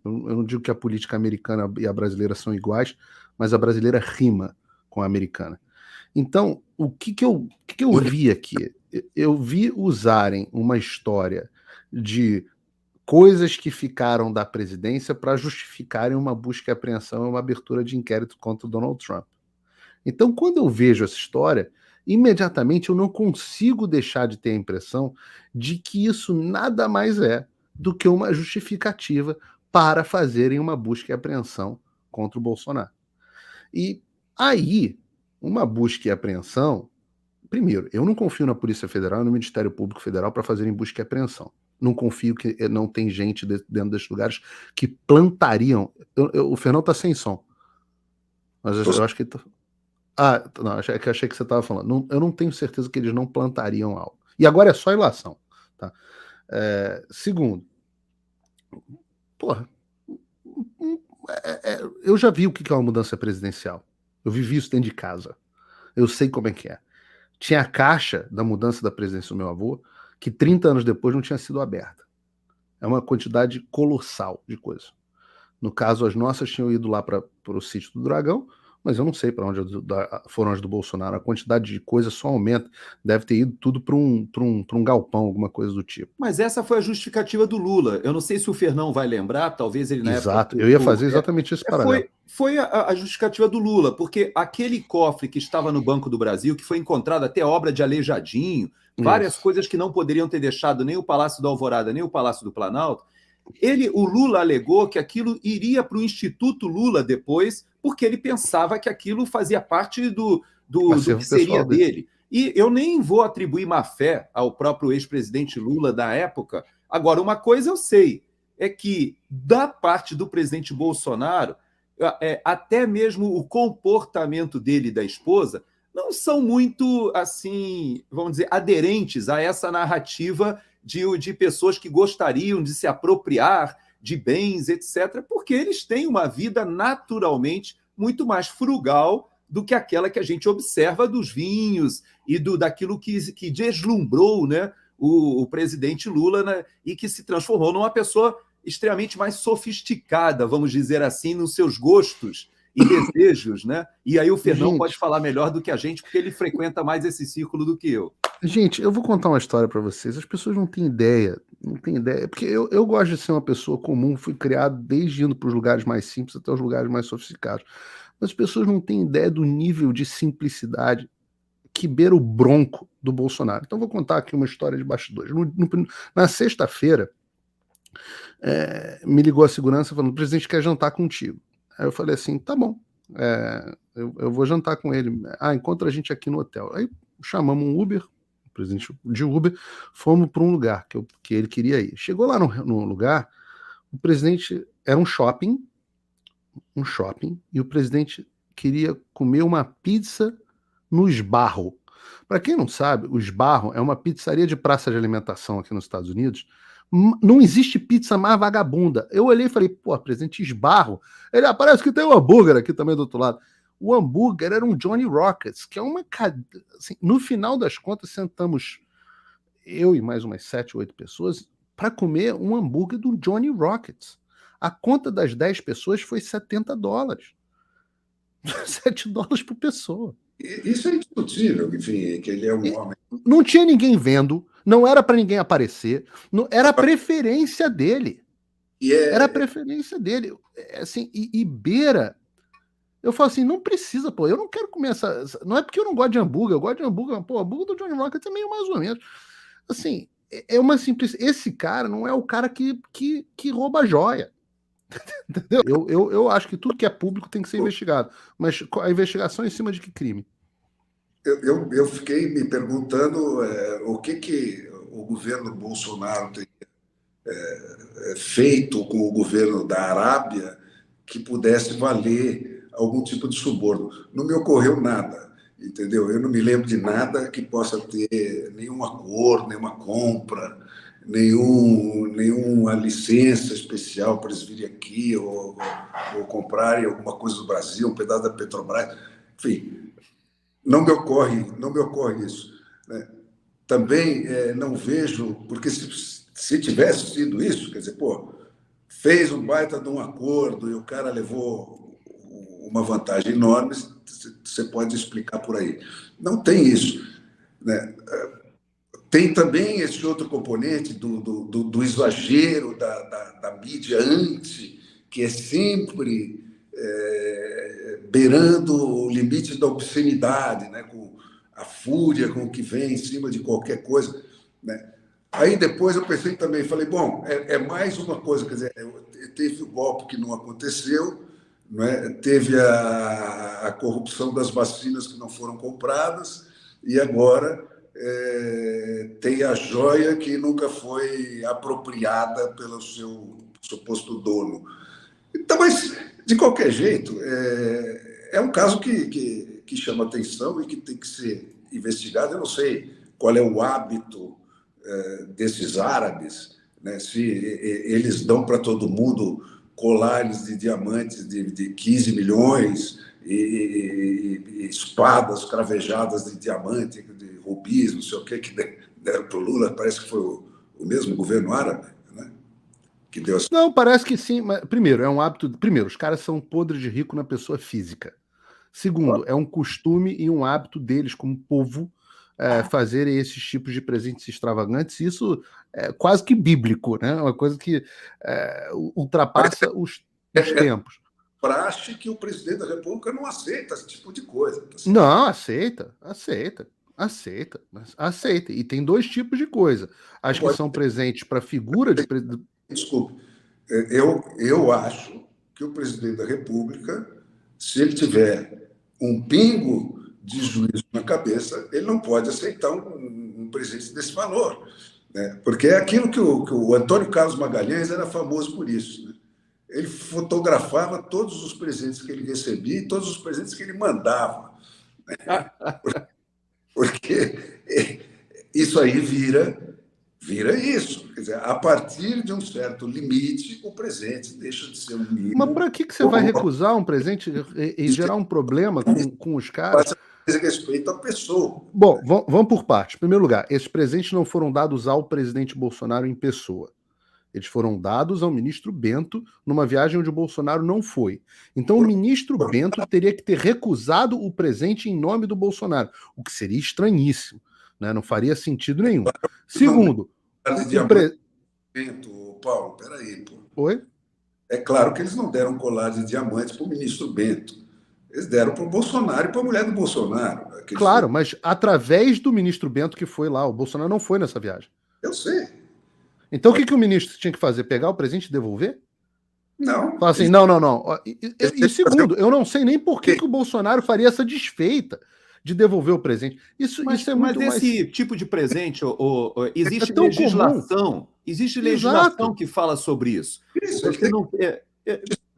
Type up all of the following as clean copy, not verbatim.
Eu não digo que a política americana e a brasileira são iguais, mas a brasileira rima com a americana. Então, o que que eu vi aqui? Eu vi usarem uma história de coisas que ficaram da presidência para justificarem uma busca e apreensão e uma abertura de inquérito contra o Donald Trump. Então, quando eu vejo essa história, imediatamente eu não consigo deixar de ter a impressão de que isso nada mais é do que uma justificativa para fazerem uma busca e apreensão contra o Bolsonaro. E aí, uma busca e apreensão. Primeiro, eu não confio na Polícia Federal e no Ministério Público Federal para fazerem busca e apreensão. Não confio que não tem gente dentro desses lugares que plantariam. O Fernando está sem som. Mas eu acho que. Ah, não, achei que você estava falando. Não, eu não tenho certeza que eles não plantariam algo. E agora é só ilação. Tá? Segundo, porra, eu já vi o que é uma mudança presidencial. Eu vivi isso dentro de casa. Eu sei como é que é. Tinha a caixa da mudança da presidência do meu avô, que 30 anos depois não tinha sido aberta. É uma quantidade colossal de coisas. No caso, as nossas tinham ido lá para o sítio do Dragão, mas eu não sei para onde foram as do Bolsonaro. A quantidade de coisas só aumenta. Deve ter ido tudo para um galpão, alguma coisa do tipo. Mas essa foi a justificativa do Lula. Eu não sei se o Fernão vai lembrar, talvez ele na época... Exato, eu ia fazer exatamente esse paralelo. Foi a justificativa do Lula, porque aquele cofre que estava no Banco do Brasil, que foi encontrado até obra de Aleijadinho, várias coisas que não poderiam ter deixado nem o Palácio da Alvorada, nem o Palácio do Planalto, o Lula alegou que aquilo iria para o Instituto Lula depois, porque ele pensava que aquilo fazia parte do que seria dele. E eu nem vou atribuir má fé ao próprio ex-presidente Lula da época. Agora, uma coisa eu sei, é que da parte do presidente Bolsonaro, até mesmo o comportamento dele e da esposa não são muito, assim, vamos dizer, aderentes a essa narrativa de pessoas que gostariam de se apropriar de bens, etc., porque eles têm uma vida naturalmente muito mais frugal do que aquela que a gente observa dos vinhos e daquilo que deslumbrou, né, o presidente Lula, né, e que se transformou numa pessoa extremamente mais sofisticada, vamos dizer assim, nos seus gostos e desejos, né? E aí o Fernão pode falar melhor do que a gente, porque ele frequenta mais esse círculo do que eu. Gente, eu vou contar uma história para vocês. As pessoas não têm ideia, porque eu gosto de ser uma pessoa comum, fui criado desde indo para os lugares mais simples até os lugares mais sofisticados. Mas as pessoas não têm ideia do nível de simplicidade que beira o bronco do Bolsonaro. Então vou contar aqui uma história de bastidores. Na sexta-feira, me ligou a segurança falando: o presidente quer jantar contigo. Aí eu falei assim: tá bom, eu vou jantar com ele. Encontra a gente aqui no hotel. Aí chamamos um Uber, o presidente de Uber, fomos para um lugar que ele queria ir. Chegou lá no lugar, o presidente era um shopping, e o presidente queria comer uma pizza no Sbarro. Para quem não sabe, o Sbarro é uma pizzaria de praça de alimentação aqui nos Estados Unidos. Não existe pizza mais vagabunda. Eu olhei e falei, pô, presidente Sbarro. Ele parece que tem um hambúrguer aqui também do outro lado. O hambúrguer era um Johnny Rockets, que é uma... Assim, no final das contas, sentamos eu e mais umas 7, 8 pessoas para comer um hambúrguer do Johnny Rockets. A conta das 10 pessoas foi $70. $7 por pessoa. Isso é indiscutível, enfim, que ele é um homem. Não tinha ninguém vendo, não era para ninguém aparecer, era a preferência dele. Era a preferência dele. Assim, e beira. Eu falo assim, não precisa, pô, eu não quero comer essa. Não é porque eu não gosto de hambúrguer, eu gosto de hambúrguer, mas, pô, hambúrguer do Johnny Rockets é meio mais ou menos. Assim, é uma simples. Esse cara não é o cara que rouba joia. Entendeu? Eu acho que tudo que é público tem que ser investigado. Mas a investigação é em cima de que crime? Eu fiquei me perguntando o que o governo Bolsonaro tem feito com o governo da Arábia que pudesse valer algum tipo de suborno. Não me ocorreu nada, entendeu? Eu não me lembro de nada que possa ter nenhum acordo, nenhuma compra, nenhuma licença especial para eles virem aqui ou comprarem alguma coisa do Brasil, um pedaço da Petrobras. Enfim, não me ocorre isso, né? Também não vejo, porque se tivesse sido isso, quer dizer, pô, fez um baita de um acordo e o cara levou uma vantagem enorme, você pode explicar por aí. Não tem isso, né? Tem também esse outro componente do exagero da mídia que é sempre beirando o limite da obscenidade, né? Com a fúria com que vem em cima de qualquer coisa, né? Aí depois eu pensei também, falei, bom, é mais uma coisa, quer dizer, teve o golpe que não aconteceu, não é? Teve a corrupção das vacinas que não foram compradas, e agora tem a joia que nunca foi apropriada pelo seu suposto dono. Então, mas, de qualquer jeito, é um caso que chama atenção e que tem que ser investigado. Eu não sei qual é o hábito desses árabes, né? Se eles dão para todo mundo colares de diamantes de 15 milhões e espadas cravejadas de diamante, de rubis, não sei o que deram para o Lula. Parece que foi o mesmo governo árabe, né? Que deu essa... Não, parece que sim, mas primeiro, é um hábito. Primeiro, os caras são podres de rico na pessoa física. Segundo, é um costume e um hábito deles, como povo, fazerem esses tipos de presentes extravagantes. Isso é quase que bíblico, né? Uma coisa que ultrapassa os tempos. Praxe que o presidente da República não aceita esse tipo de coisa. Não, aceita. E tem dois tipos de coisa. As que são presentes para figura de presidente. Desculpe, eu acho que o presidente da República, se ele tiver um pingo de juízo na cabeça, ele não pode aceitar um presente desse valor, né? Porque é aquilo que o Antônio Carlos Magalhães era famoso por isso, né? Ele fotografava todos os presentes que ele recebia e todos os presentes que ele mandava, né? Porque isso aí vira isso. Quer dizer, a partir de um certo limite, o presente deixa de ser um mimo. Mas para que você vai recusar um presente e gerar um problema com os caras? Mas respeito à pessoa. Bom, vamos por partes. Em primeiro lugar, esses presentes não foram dados ao presidente Bolsonaro em pessoa. Eles foram dados ao ministro Bento numa viagem onde o Bolsonaro não foi. Então o ministro Bento teria que ter recusado o presente em nome do Bolsonaro, o que seria estranhíssimo, né? Não faria sentido nenhum. Segundo, Paulo, peraí, pô. Oi? É claro que eles não deram colar de diamantes para o ministro Bento. Eles deram para o Bolsonaro e para a mulher do Bolsonaro. Claro, mas através do ministro Bento que foi lá. O Bolsonaro não foi nessa viagem. Eu sei. Então o que o ministro tinha que fazer? Pegar o presente e devolver? Não. Falar assim, não. E segundo, eu não sei nem por que o Bolsonaro faria essa desfeita de devolver o presente. Isso é muito mas esse mais... tipo de presente, existe tão legislação. comum. Existe legislação Exato. que fala sobre isso. Isso é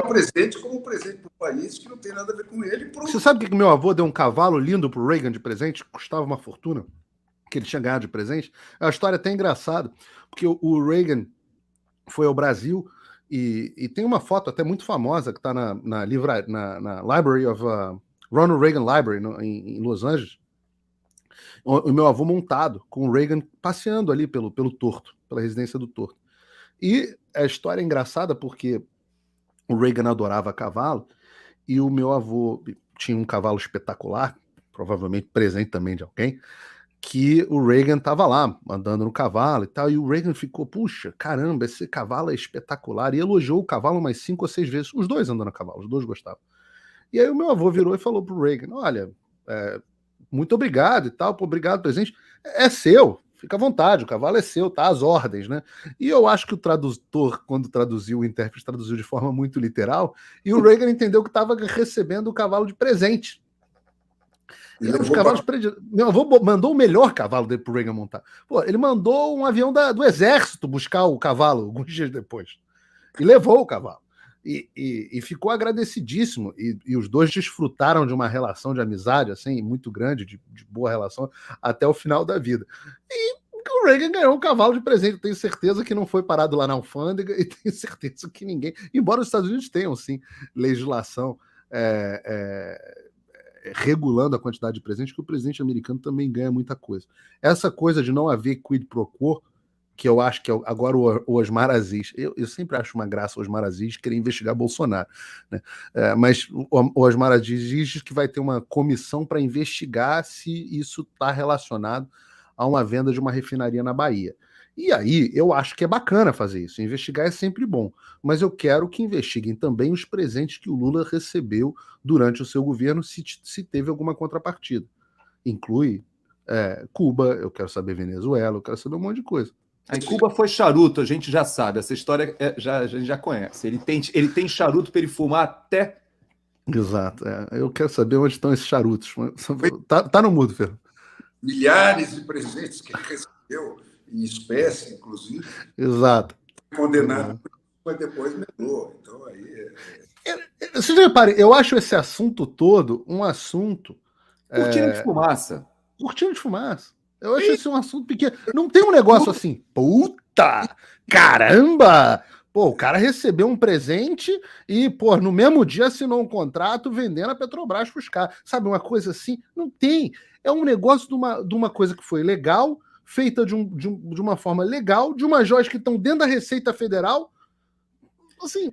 um presente como um presente para o país que não tem nada a ver com ele. Você sabe que meu avô deu um cavalo lindo pro Reagan de presente? Custava uma fortuna, que ele tinha ganhado de presente. É uma história até engraçada, porque o Reagan foi ao Brasil e tem uma foto até muito famosa que está na Library of Ronald Reagan Library em Los Angeles. O meu avô montado com o Reagan passeando ali pelo Torto, pela residência do Torto. E a história é engraçada porque o Reagan adorava cavalo e o meu avô tinha um cavalo espetacular, provavelmente presente também de alguém, que o Reagan estava lá, andando no cavalo e tal, e o Reagan ficou, puxa, caramba, esse cavalo é espetacular, e elogiou o cavalo umas 5 ou 6 vezes, os dois andando a cavalo, os dois gostavam. E aí o meu avô virou e falou pro Reagan, olha, muito obrigado e tal, obrigado, presente, é seu, fica à vontade, o cavalo é seu, tá às ordens, né? E eu acho que o tradutor, quando traduziu, o intérprete traduziu de forma muito literal, e o Reagan entendeu que estava recebendo o cavalo de presente. Os cavalos Meu avô mandou o melhor cavalo dele pro Reagan montar. Pô, ele mandou um avião do exército buscar o cavalo alguns dias depois. E levou o cavalo. E ficou agradecidíssimo. E os dois desfrutaram de uma relação de amizade assim, muito grande, de boa relação, até o final da vida. E o Reagan ganhou um cavalo de presente. Eu tenho certeza que não foi parado lá na alfândega e tenho certeza que ninguém... Embora os Estados Unidos tenham, sim, legislação... regulando a quantidade de presentes, que o presidente americano também ganha muita coisa. Essa coisa de não haver quid pro quo, que eu acho que agora o Osmar Aziz, eu sempre acho uma graça o Osmar Aziz querer investigar Bolsonaro, né? Mas o Osmar Aziz diz que vai ter uma comissão para investigar se isso está relacionado a uma venda de uma refinaria na Bahia. E aí, eu acho que é bacana fazer isso. Investigar é sempre bom. Mas eu quero que investiguem também os presentes que o Lula recebeu durante o seu governo, se teve alguma contrapartida. Inclui Cuba, eu quero saber Venezuela, eu quero saber um monte de coisa. Em Cuba foi charuto, a gente já sabe. Essa história a gente já conhece. Ele tem charuto para ele fumar até... Exato. Eu quero saber onde estão esses charutos. Tá no mudo, Fer. Milhares de presentes que ele recebeu, em espécie, inclusive. Exato. Condenado, mas depois negou. Então, aí... Vocês reparem, eu acho esse assunto todo um assunto... Cortina de fumaça. Cortina de fumaça. Eu acho esse um assunto pequeno. Não tem um negócio assim, puta, caramba! Pô, o cara recebeu um presente e, pô, no mesmo dia assinou um contrato vendendo a Petrobras para os caras. Sabe, uma coisa assim? Não tem. É um negócio de uma coisa que foi legal, feita de uma forma legal, de umas joias que estão dentro da Receita Federal. Assim,